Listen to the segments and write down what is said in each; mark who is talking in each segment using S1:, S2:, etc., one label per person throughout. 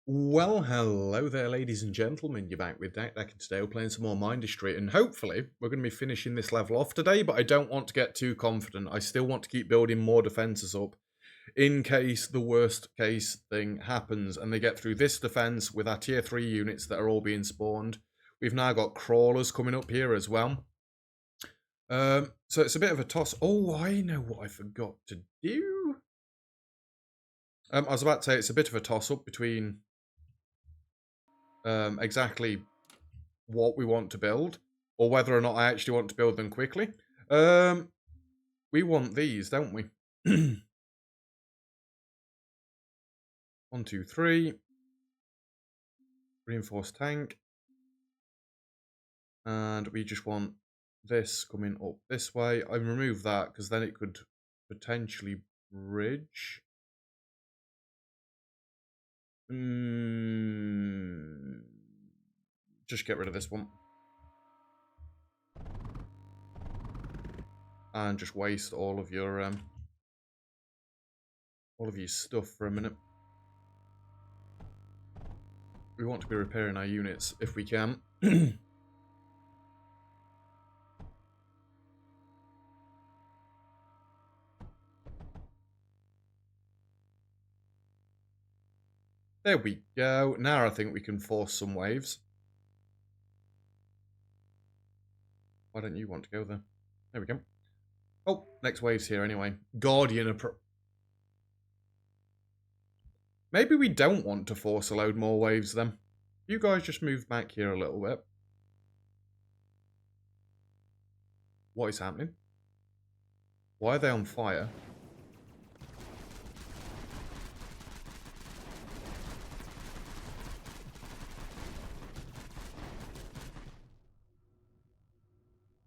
S1: Well, hello there, ladies and gentlemen. You're back with Dak and today we're playing some more Mindustry, and hopefully we're going to be finishing this level off today, but I don't want to get too confident. I still want to keep building more defenses up in case the worst case thing happens and they get through this defense with our tier 3 units that are all being spawned. We've now got crawlers coming up here as well. So it's a bit of a toss. Oh, I know what I forgot to do. I was about to say it's a bit of a toss-up between exactly what we want to build, or whether or not I actually want to build them quickly. We want these, don't we? 1, 2, 3. Reinforced tank. And we just want this coming up this way. I remove that because then it could potentially bridge. Just get rid of this one. And just waste all of your stuff for a minute. We want to be repairing our units if we can. There we go. Now I think we can force some waves. Why don't you want to go there? There we go. Oh, next wave's here anyway. Guardian Maybe we don't want to force a load more waves then. You guys just move back here a little bit. What is happening? Why are they on fire?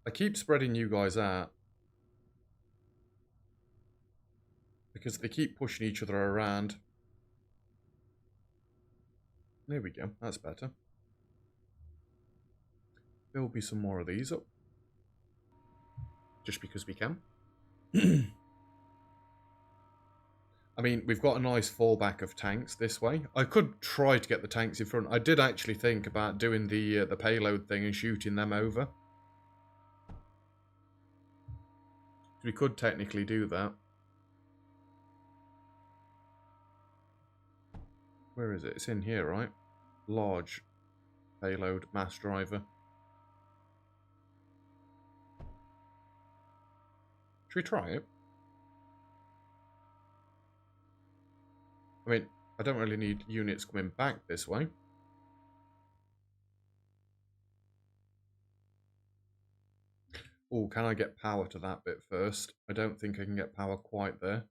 S1: I keep spreading you guys out because they keep pushing each other around. There we go, that's better. There will be some more of these up. Just because we can. I mean, we've got a nice fallback of tanks this way. I could try to get the tanks in front. I did actually think about doing the payload thing and shooting them over. We could technically do that. Where is it? It's in here, right? Large payload mass driver. Should we try it? I mean, I don't really need units coming back this way. Oh, can I get power to that bit first? I don't think I can get power quite there.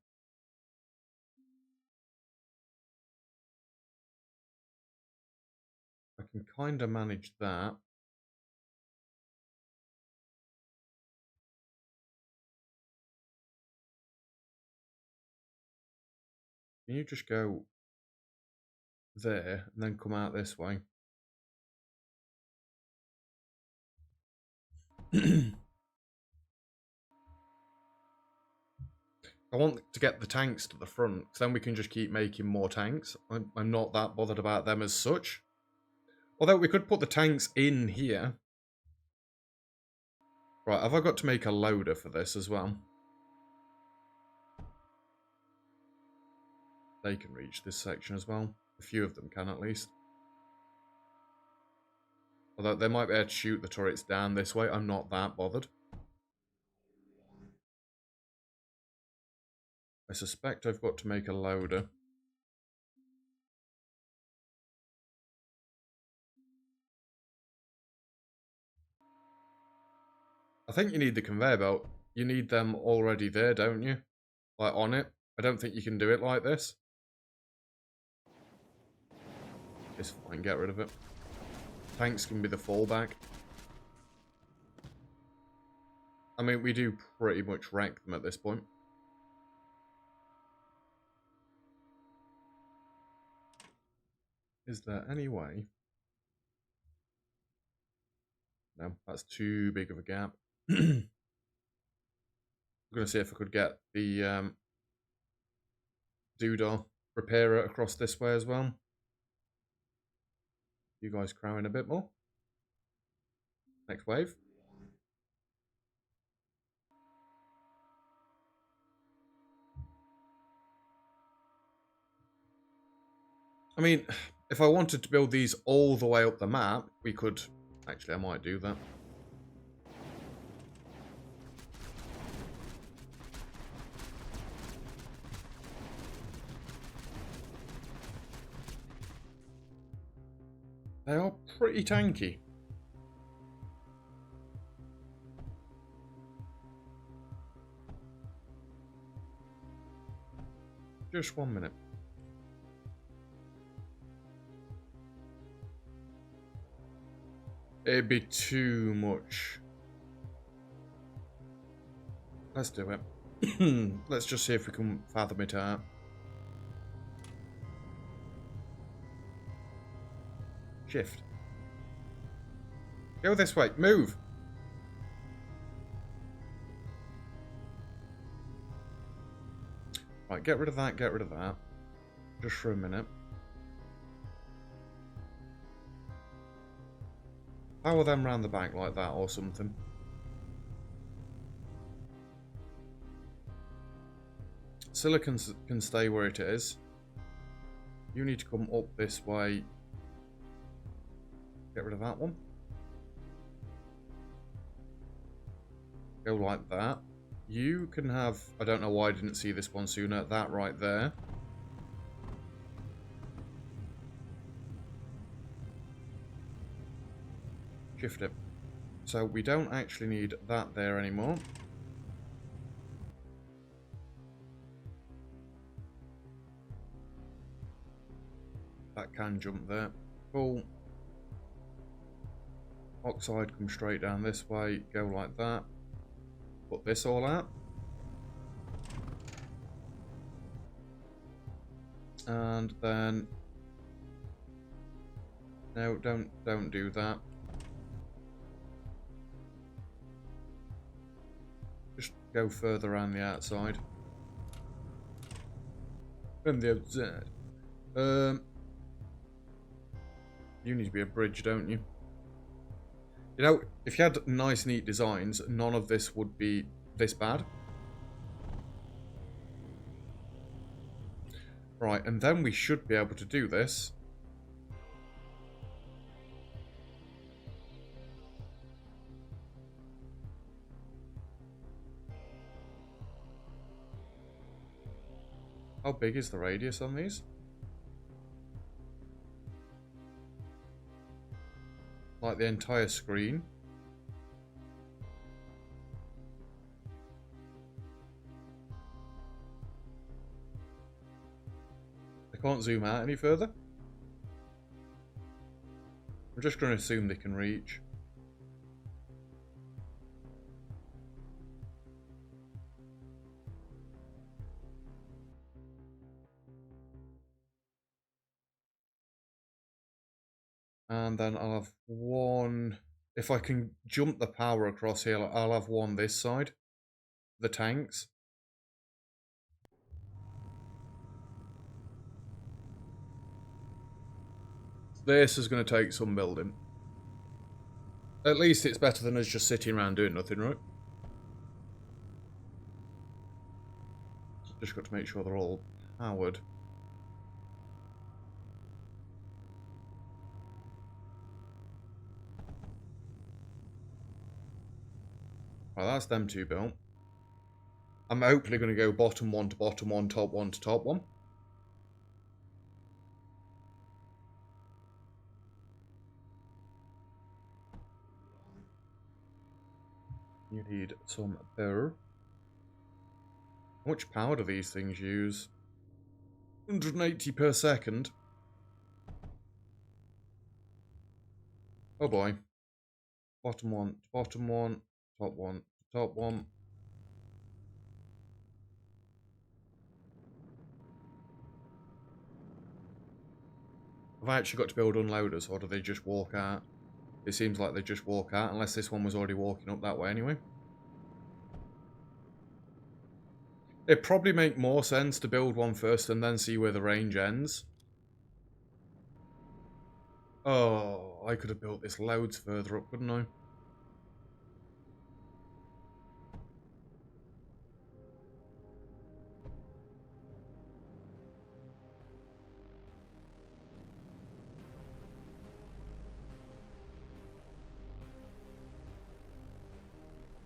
S1: I can kind of manage that. Can you just go there and then come out this way? I want to get the tanks to the front, because then we can just keep making more tanks. I'm not that bothered about them as such. Although we could put the tanks in here. Right, have I got to make a loader for this as well? They can reach this section as well. A few of them can at least. Although they might be able to shoot the turrets down this way. I'm not that bothered. I suspect I've got to make a loader. I think you need the conveyor belt. You need them already there, don't you? Like on it. I don't think you can do it like this. It's fine, get rid of it. Tanks can be the fallback. I mean, we do pretty much wreck them at this point. Is there any way? No, that's too big of a gap. I'm going to see if I could get the Doodah repairer across this way as well. You guys crowing a bit more. Next wave. I mean, if I wanted to build these all the way up the map, we could... Actually, I might do that. They are pretty tanky. Just 1 minute. It'd be too much. Let's do it. Let's just see if we can fathom it out. Shift. Go this way. Move. Right, get rid of that, get rid of that. Just for a minute. Power them round the back like that or something. Silicon can stay where it is. You need to come up this way. Get rid of that one. Go like that. You can have... I don't know why I didn't see this one sooner. That right there. Shift it. So we don't actually need that there anymore. That can jump there. Cool. Oxide come straight down this way. Go like that. Put this all out. And then... No, don't do that. Just go further around the outside. And the outside. You need to be a bridge, don't you? You know, if you had nice, neat designs, none of this would be this bad. Right, and then we should be able to do this. How big is the radius on these? Like the entire screen. I can't zoom out any further. I'm just going to assume they can reach. And then I'll have one... If I can jump the power across here, I'll have one this side. The tanks. This is going to take some building. At least it's better than us just sitting around doing nothing, right? Just got to make sure they're all powered. Right, that's them two built. I'm hopefully going to go bottom one to bottom one, top one to top one. You need some power. How much power do these things use? 180 per second. Oh boy. Bottom one to bottom one. Top one to top one. Have I actually got to build unloaders, or do they just walk out? It seems like they just walk out, unless this one was already walking up that way anyway. It'd probably make more sense to build one first and then see where the range ends. Oh, I could have built this loads further up, couldn't I?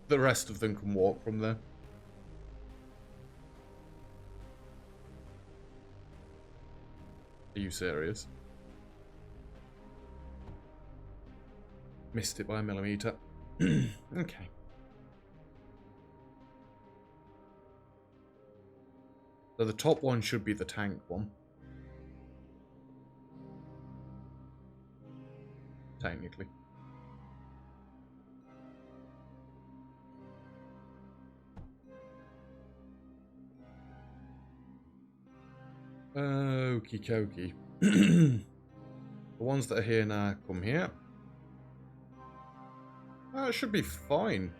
S1: The rest of them can walk from there. Are you serious? Missed it by a millimeter. Okay. So the top one should be the tank one. Technically. Okie dokie. The ones that are here now come here. It should be fine.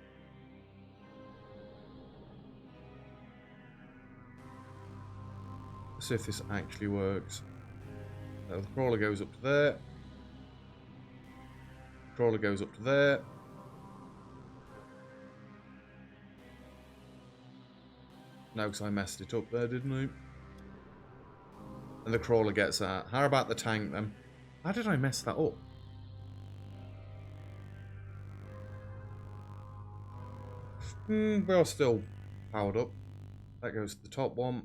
S1: Let's see if this actually works. The crawler goes up to there. The crawler goes up to there. No, because I messed it up there, didn't I? And the crawler gets out. How about the tank then? How did I mess that up? We are still powered up. That goes to the top one.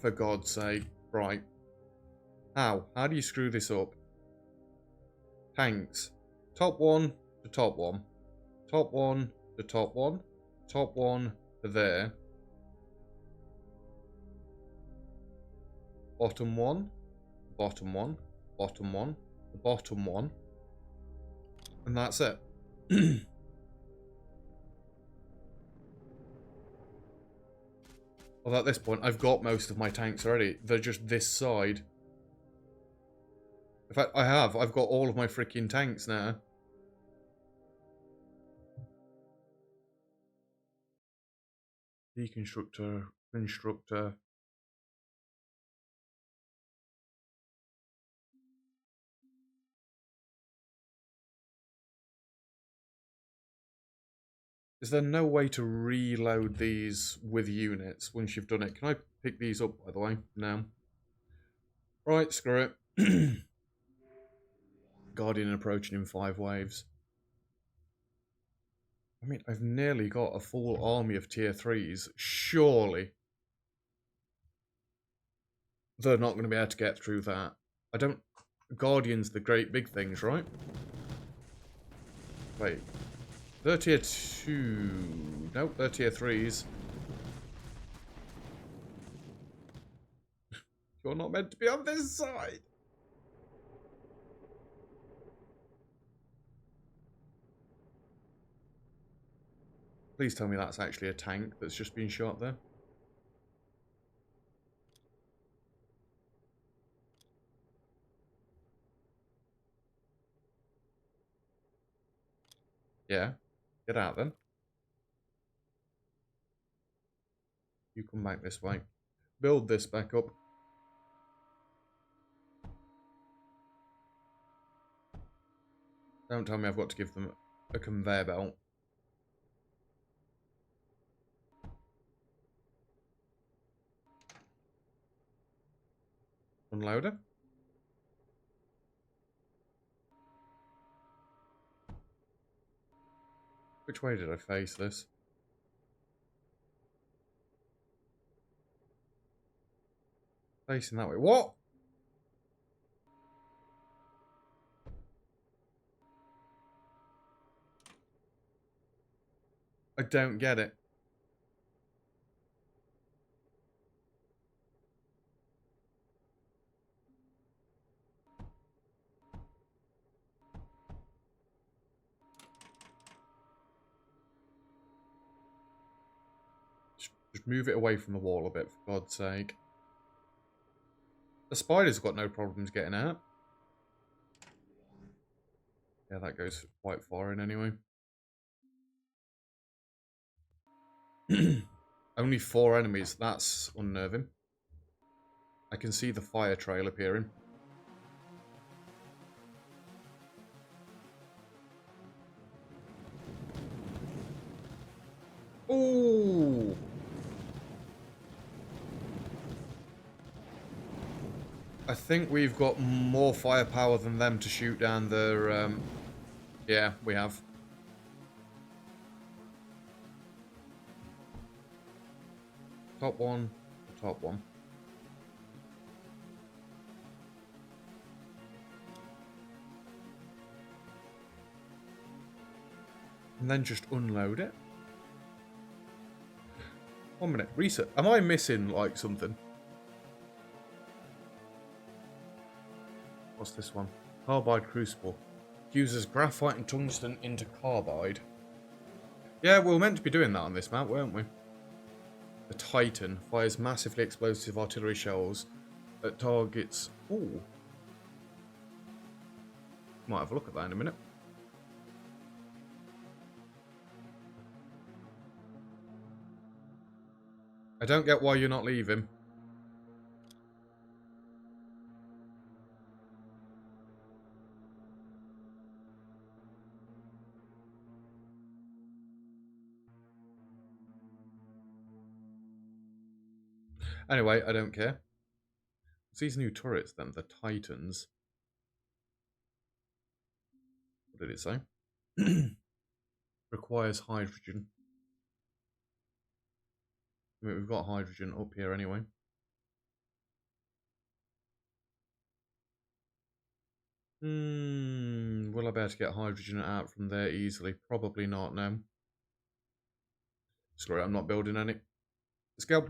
S1: For God's sake. Right. How? How do you screw this up? Tanks. Top one to top one. Top one to top one. Top one to there. Bottom one. Bottom one. Bottom one. The bottom one. And that's it. Well, at this point, I've got most of my tanks already. They're just this side. In fact, I've got all of my freaking tanks now. Deconstructor, constructor. Is there no way to reload these with units once you've done it? Can I pick these up, by the way? No. Right, screw it. Guardian approaching in 5 waves. I mean, I've nearly got a full army of tier 3s. Surely they're not going to be able to get through that. I don't... Guardian's the great big things, right? Wait. They're tier 2... Nope, they're tier 3s. You're not meant to be on this side. Please tell me that's actually a tank that's just been shot there. Yeah. Get out then. You come back this way. Build this back up. Don't tell me I've got to give them a conveyor belt. Unloader. Which way did I face this? Facing that way. What? I don't get it. Just move it away from the wall a bit, for God's sake. The spider's got no problems getting out. Yeah, that goes quite far in anyway. Only 4 enemies. That's unnerving. I can see the fire trail appearing. Ooh! I think we've got more firepower than them to shoot down their, yeah, we have. Top one, top one. And then just unload it. 1 minute. Reset. Am I missing, like, something? What's this one? Carbide crucible. Uses graphite and tungsten into carbide. Yeah, we were meant to be doing that on this map, weren't we? The Titan fires massively explosive artillery shells at targets. Ooh. Might have a look at that in a minute. I don't get why you're not leaving. Anyway, I don't care. It's these new turrets then, the Titans. What did it say? Requires hydrogen. I mean, we've got hydrogen up here anyway. Will I be able to get hydrogen out from there easily? Probably not, no. Screw it, I'm not building any. Let's go.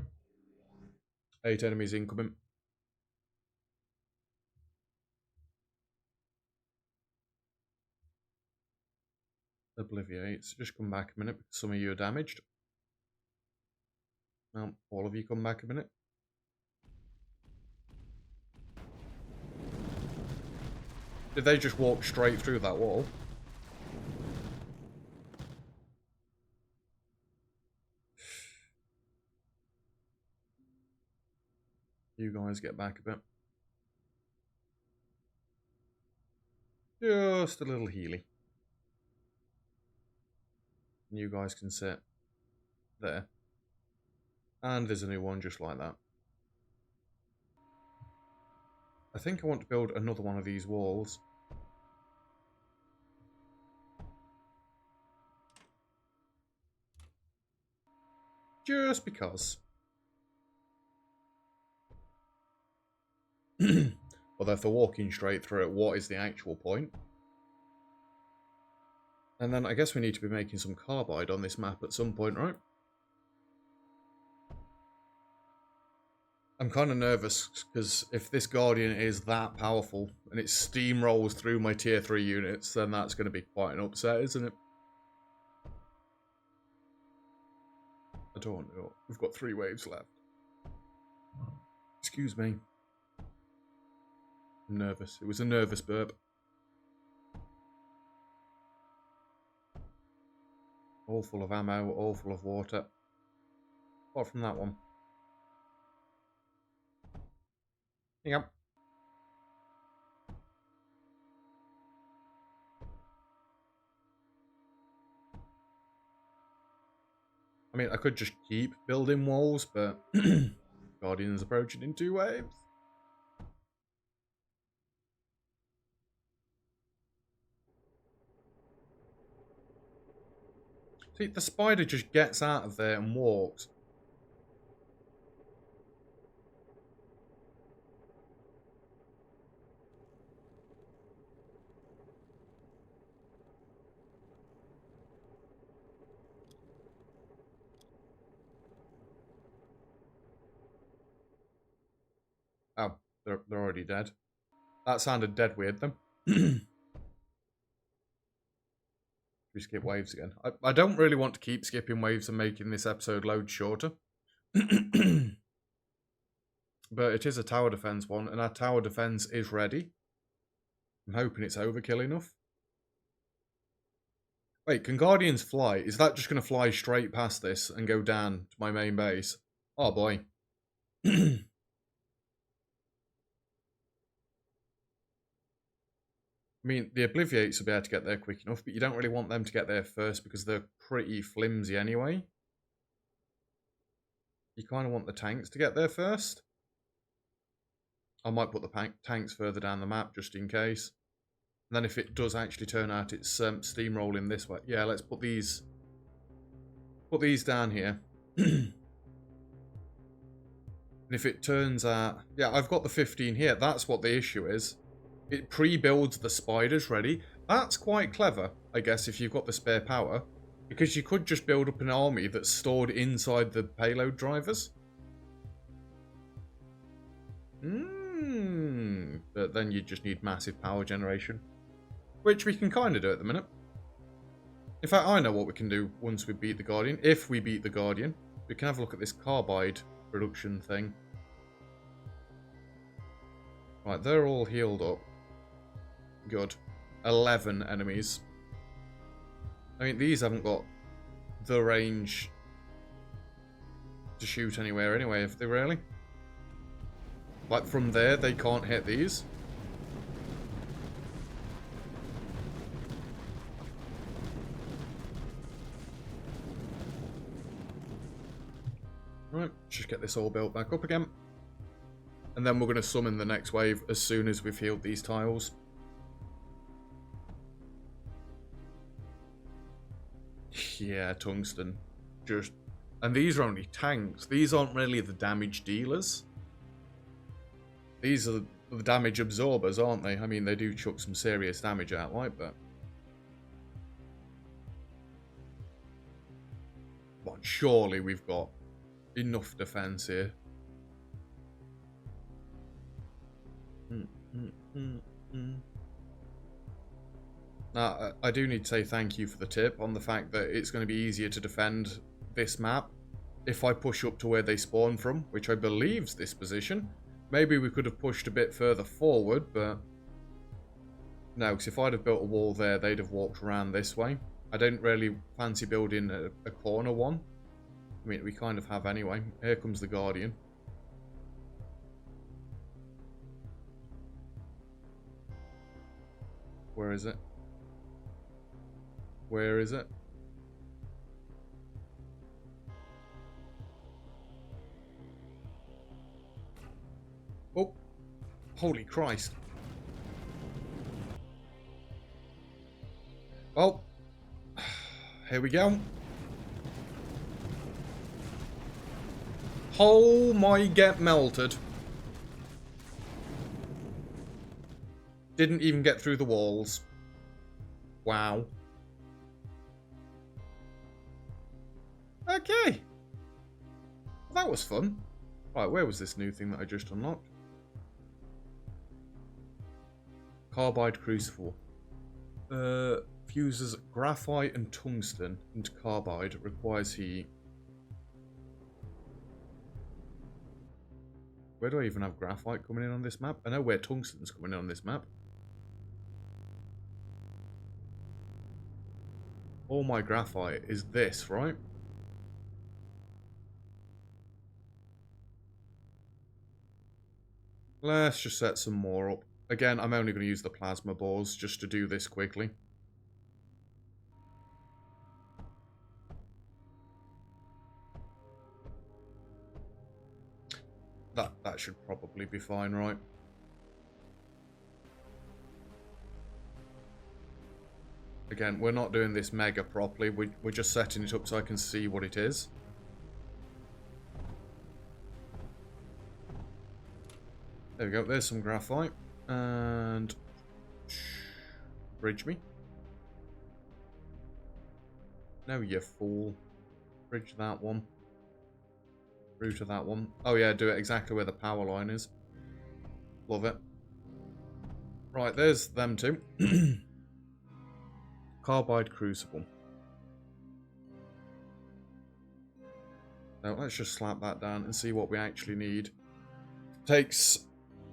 S1: 8 enemies incoming. Obliviates. Just come back a minute because some of you are damaged. Well, all of you come back a minute. Did they just walk straight through that wall? You guys get back a bit. Just a little healy. And you guys can sit there. And there's a new one just like that. I think I want to build another one of these walls. Just because. Although if they're walking straight through it, what is the actual point? And then I guess we need to be making some carbide on this map at some point, right? I'm kind of nervous because if this Guardian is that powerful and it steamrolls through my tier 3 units, then that's going to be quite an upset, isn't it? I don't know. We've got 3 waves left. Excuse me. I'm nervous. It was a nervous burp. All full of ammo, all full of water. Apart from that one. Yep. I mean, I could just keep building walls, but Guardian's approaching in 2 waves. See, the spider just gets out of there and walks. Oh, they're already dead. That sounded dead weird, though. We skip waves again. I don't really want to keep skipping waves and making this episode load shorter. But it is a tower defense one, and our tower defense is ready. I'm hoping it's overkill enough. Wait, can Guardians fly? Is that just going to fly straight past this and go down to my main base? Oh boy. I mean, the Obliviates will be able to get there quick enough, but you don't really want them to get there first because they're pretty flimsy anyway. You kind of want the tanks to get there first. I might put the tanks further down the map just in case. And then if it does actually turn out it's steamrolling this way. Yeah, let's put these down here. And if it turns out... Yeah, I've got the 15 here. That's what the issue is. It pre-builds the spiders ready. That's quite clever, I guess, if you've got the spare power. Because you could just build up an army that's stored inside the payload drivers. But then you just need massive power generation. Which we can kind of do at the minute. In fact, I know what we can do once we beat the Guardian. If we beat the Guardian, we can have a look at this carbide production thing. Right, they're all healed up. Good. 11 enemies. I mean, these haven't got the range to shoot anywhere anyway, have they really? Like, from there, they can't hit these. Right, just get this all built back up again. And then we're going to summon the next wave as soon as we've healed these tiles. Yeah, tungsten. Just... And these are only tanks. These aren't really the damage dealers. These are the damage absorbers, aren't they? I mean, they do chuck some serious damage out, like, but... But surely we've got enough defense here. Now, I do need to say thank you for the tip on the fact that it's going to be easier to defend this map if I push up to where they spawn from, which I believe's this position. Maybe we could have pushed a bit further forward, but... No, because if I'd have built a wall there, they'd have walked around this way. I don't really fancy building a corner one. I mean, we kind of have anyway. Here comes the Guardian. Where is it? Where is it? Oh, holy Christ. Well, here we go. Oh my, get melted. Didn't even get through the walls. Wow. Okay. That was fun. Right, where was this new thing that I just unlocked? Carbide crucible. Fuses graphite and tungsten into carbide. Requires heat. Where do I even have graphite coming in on this map? I know where tungsten's coming in on this map. All my graphite is this, right? Let's just set some more up. Again, I'm only going to use the plasma bores just to do this quickly. That should probably be fine, right? Again, we're not doing this mega properly. We're just setting it up so I can see what it is. There we go. There's some graphite. And... Bridge me. No, you fool. Bridge that one. Through to that one. Oh yeah, do it exactly where the power line is. Love it. Right, there's them two. Carbide crucible. Now let's just slap that down and see what we actually need. Takes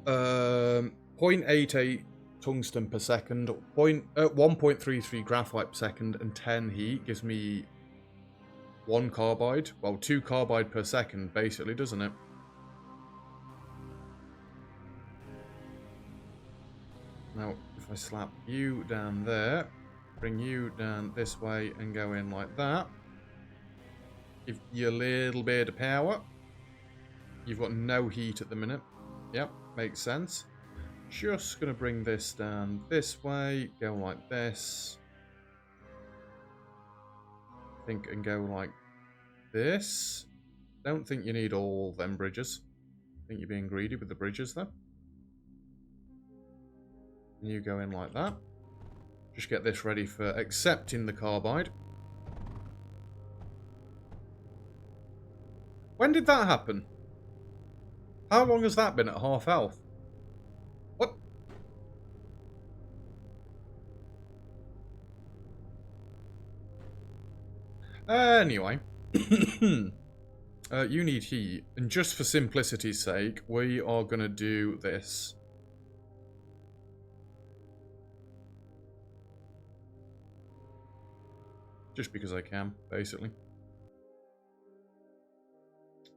S1: 0.88 tungsten per second, 1.33 graphite per second, and 10 heat. Gives me 1 carbide. Well, 2 carbide per second, basically, doesn't it? Now, if I slap you down there, bring you down this way and go in like that. Give you a little bit of power. You've got no heat at the minute. Yep, makes sense. Just going to bring this down this way, go like this. I think, and go like this. Don't think you need all them bridges. I think you're being greedy with the bridges there. And you go in like that. Just get this ready for accepting the carbide. When did that happen? How long has that been at half health? What? Anyway. You need heat. And just for simplicity's sake, we are going to do this. Just because I can, basically.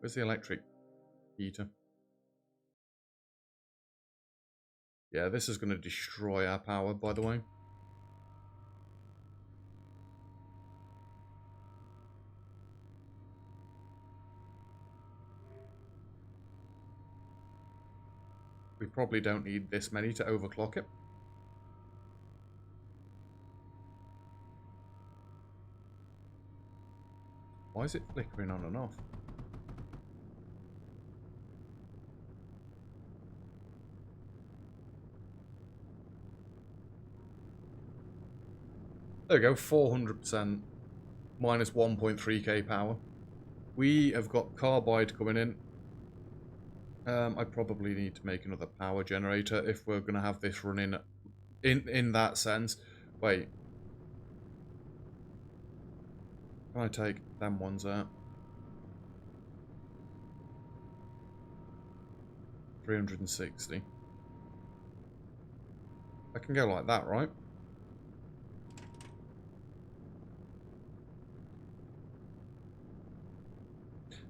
S1: Where's the electric heater? Yeah, this is going to destroy our power, by the way. We probably don't need this many to overclock it. Why is it flickering on and off? There we go, 400%, minus 1.3k power. We have got carbide coming in. I probably need to make another power generator if we're going to have this running in that sense. Wait. Can I take them ones out? 360. I can go like that, right?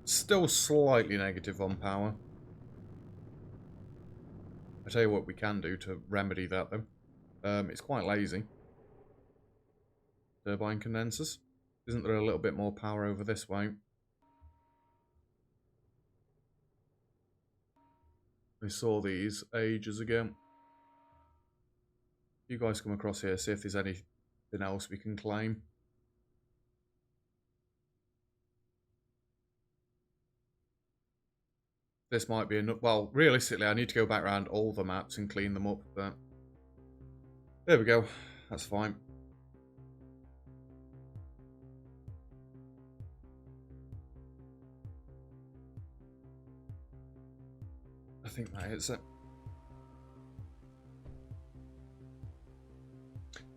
S1: Still slightly negative on power. I tell you what we can do to remedy that though. It's quite lazy. Turbine condensers. Isn't there a little bit more power over this way? We saw these ages ago. You guys come across here, see if there's anything else we can claim. This might be enough. Well, realistically, I need to go back around all the maps and clean them up, but there we go. That's fine. I think that hits it.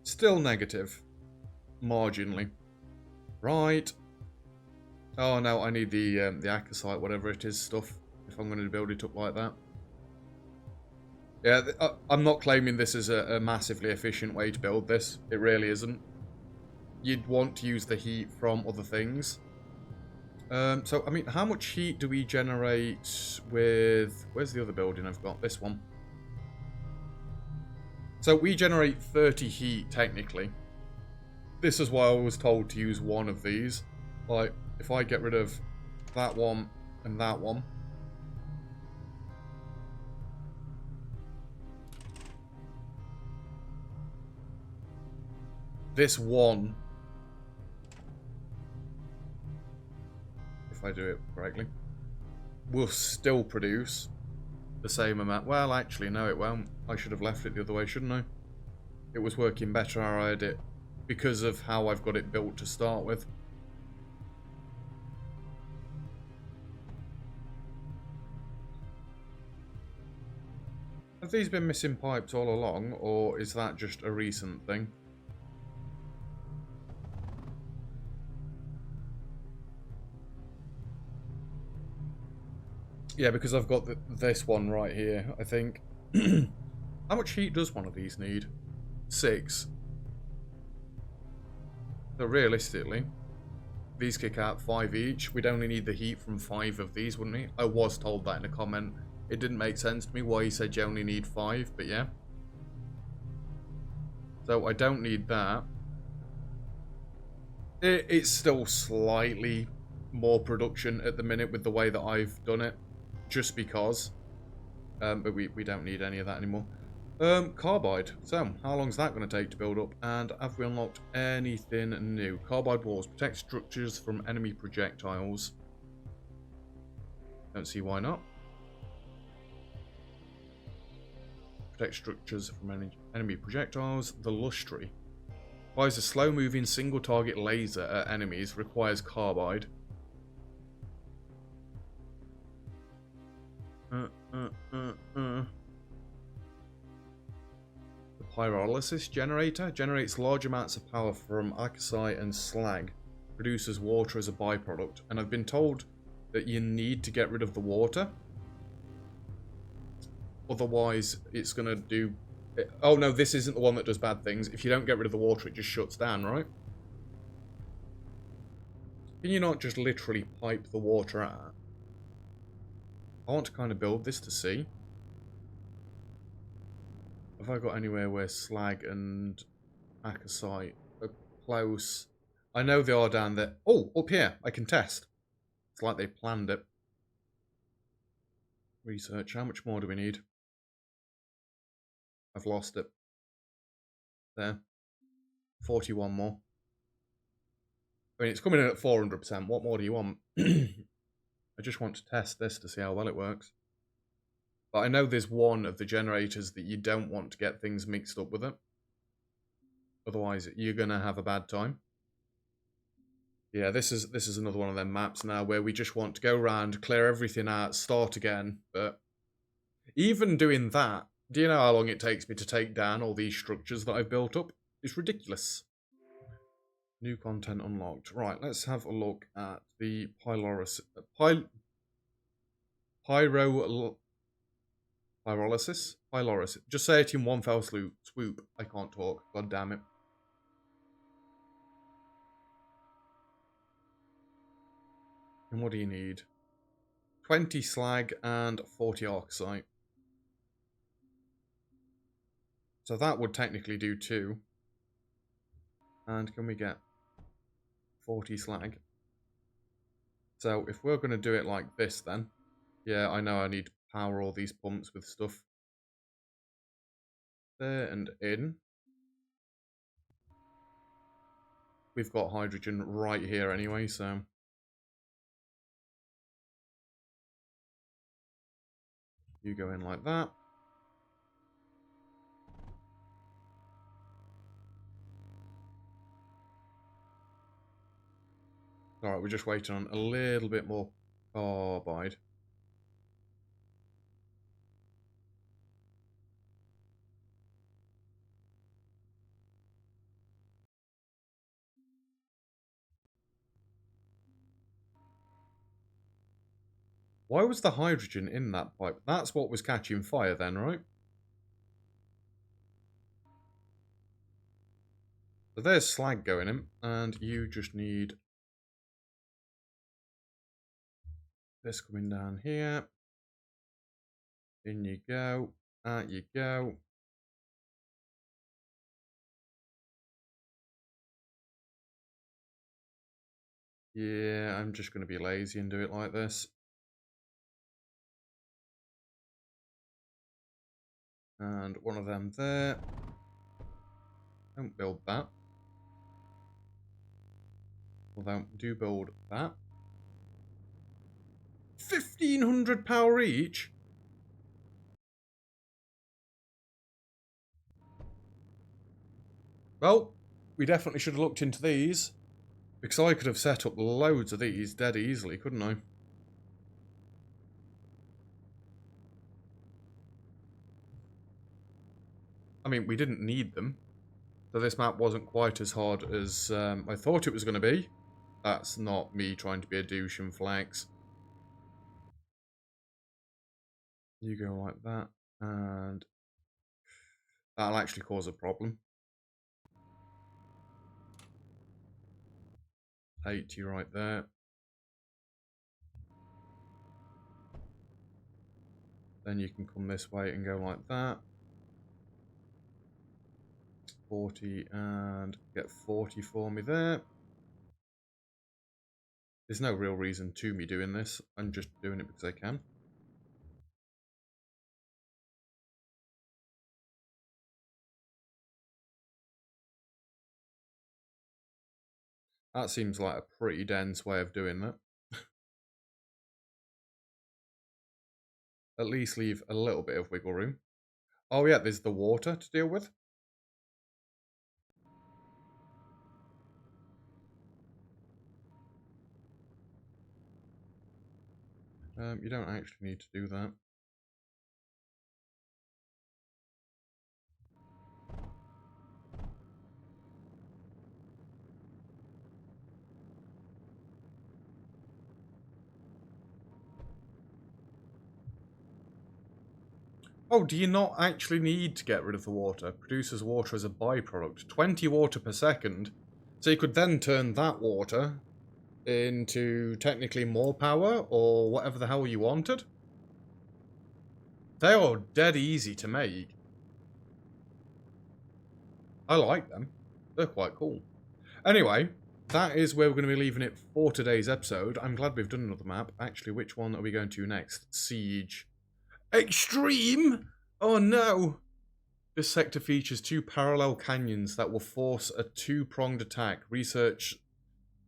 S1: Still negative. Marginally. Right. Oh no, I need the Acosite, whatever it is, stuff. If I'm going to build it up like that. Yeah, I'm not claiming this is a massively efficient way to build this. It really isn't. You'd want to use the heat from other things. So, I mean, how much heat do we generate with... Where's the other building I've got? This one. So, we generate 30 heat, technically. This is why I was told to use one of these. Like, if I get rid of that one and that one... This one, if I do it correctly, will still produce the same amount. Well, actually, no, it won't. I should have left it the other way, shouldn't I? It was working better how I had it because of how I've got it built to start with. Have these been missing pipes all along, or is that just a recent thing? Yeah, because I've got this one right here, I think. How much heat does one of these need? 6. So realistically, these kick out 5 each. We'd only need the heat from 5 of these, wouldn't we? I was told that in a comment. It didn't make sense to me why he said you only need 5, but yeah. So I don't need that. It's still slightly more production at the minute with the way that I've done it. Just because. But we don't need any of that anymore. Carbide. So, how long is that going to take to build up? And have we unlocked anything new? Carbide walls. Protect structures from enemy projectiles. Don't see why not. Protect structures from enemy projectiles. The Lustry. Fires a slow-moving single-target laser at enemies. Requires carbide. The pyrolysis generator generates large amounts of power from acacia and slag. Produces water as a byproduct. And I've been told that you need to get rid of the water. Otherwise, it's going to do... Oh, no, this isn't the one that does bad things. If you don't get rid of the water, it just shuts down, right? Can you not just literally pipe the water out? I want to kind of build this to see. Have I got anywhere where slag and acacia are close? I know they are down there. Oh, up here. I can test. It's like they planned it. Research. How much more do we need? I've lost it. There. 41 more. I mean, it's coming in at 400%. What more do you want? I just want to test this to see how well it works. But I know there's one of the generators that you don't want to get things mixed up with it. Otherwise, you're going to have a bad time. Yeah, this is another one of them maps now where we just want to go around, clear everything out, start again. But even doing that, do you know how long it takes me to take down all these structures that I've built up? It's ridiculous. New content unlocked. Right, let's have a look at the pyrolysis. Pyrolysis. Just say it in one fell swoop. I can't talk. God damn it. And what do you need? 20 slag and 40 arcsite. So that would technically do 2. And can we get 40 slag? So if we're going to do it like this then. Yeah, I know I need to power all these pumps with stuff. There and in. We've got hydrogen right here anyway, so... You go in like that. Alright, we're just waiting on a little bit more carbide. Why was the hydrogen in that pipe? That's what was catching fire then, right? So there's slag going in, and you just need this coming down here. In you go. Out you go. Yeah, I'm just going to be lazy and do it like this. And one of them there. Don't build that. Although, do build that. 1,500 power each? Well, we definitely should have looked into these. Because I could have set up loads of these dead easily, couldn't I? I mean, we didn't need them. So this map wasn't quite as hard as I thought it was going to be. That's not me trying to be a douche and flex. You go like that, and that'll actually cause a problem. 80 right there. Then you can come this way and go like that. 40 and get 40 for me there. There's no real reason to me doing this. I'm just doing it because I can. That seems like a pretty dense way of doing that. At least leave a little bit of wiggle room. Oh yeah, there's the water to deal with. You don't actually need to do that. Oh, do you not actually need to get rid of the water? It produces water as a byproduct. 20 water per second. So you could then turn that water into technically more power or whatever the hell you wanted. They are dead easy to make. I like them. They're quite cool. Anyway, that is where we're going to be leaving it for today's episode. I'm glad we've done another map. Actually, which one are we going to next? Siege. Extreme? Oh no! This sector features 2 parallel canyons that will force a 2-pronged attack. Research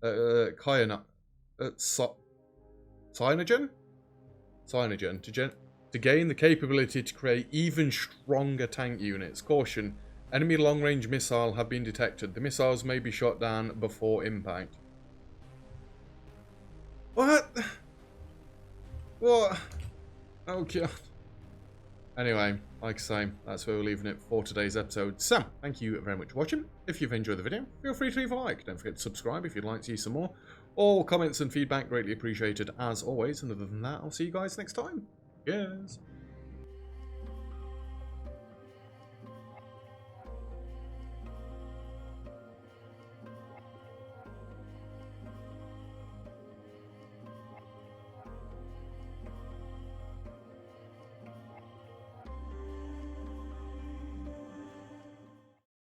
S1: Cyanogen? Cyanogen to gain the capability to create even stronger tank units. Caution, enemy long-range missile have been detected. The missiles may be shot down before impact. What? What? Oh god. Anyway, like I say, that's where we're leaving it for today's episode. So, thank you very much for watching. If you've enjoyed the video, feel free to leave a like. Don't forget to subscribe if you'd like to see some more. All comments and feedback greatly appreciated as always. And other than that, I'll see you guys next time. Cheers.